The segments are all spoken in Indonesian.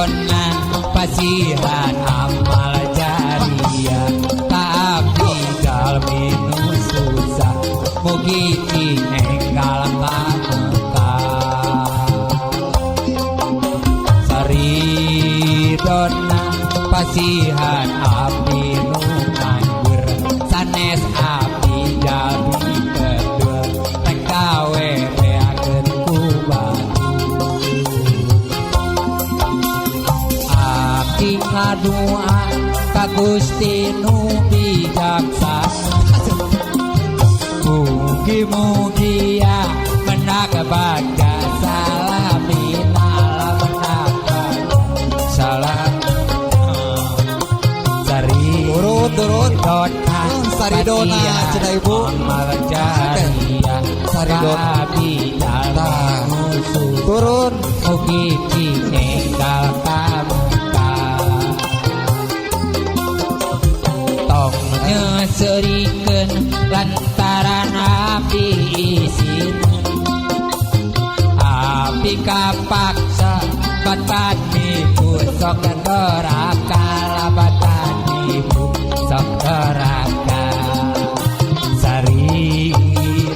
donan pasihan amal jariah tapi dalmi nu susah mugi tinenggal kamekah saridona pasihan abdi nu nganggur sanes abdi jalmi kedua rek gawe beakeun ku batu abdi ngadua ka Gusti nu bijaksana mugi-mugi ya menak baga salamina menak salam sari turun sari dona cenah ibu malajaria sari dona turun mugi tinenggal kamekah tong nyeserikeun lantaran abdi isin abdi kapaksa batan ibu sok neraka batan ibu sok neraka sari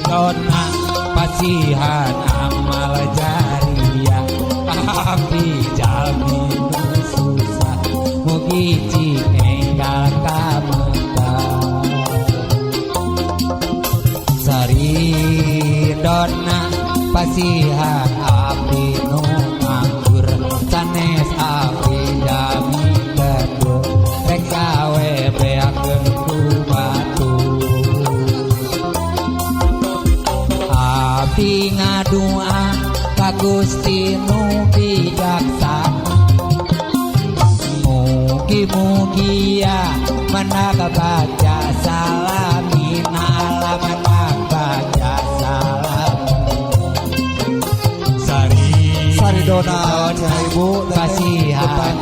dona pasihan amal jariah abdi jalmi susah mugi tinenggal kamekah saridona pasihan abdi nu nganggur sanes abdi jami kedua rek gawe beakeun ku batu abdi ngadua ka Gusti nu bijaksana mugi-mugi ya menak baca salamina menak baca salam sari dona ibu kasihan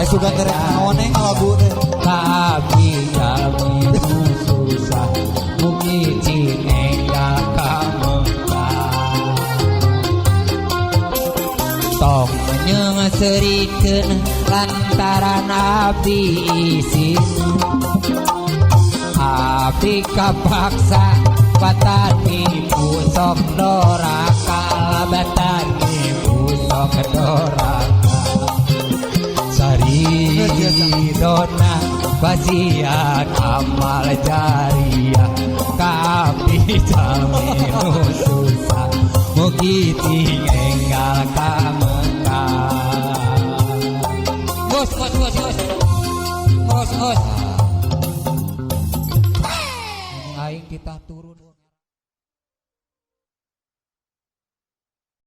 suka terek naoneng lagu teh abdi jalmi susah mugi tinenggal kamekah tong nyeserikeun lantaran abdi isin abdi kapaksa batan ibu sok doraka batan ibu sok doraka saridona pasihan amal jariah kabdi jalmi nu susah mugi tinenggal kamekah Gus aing kita turun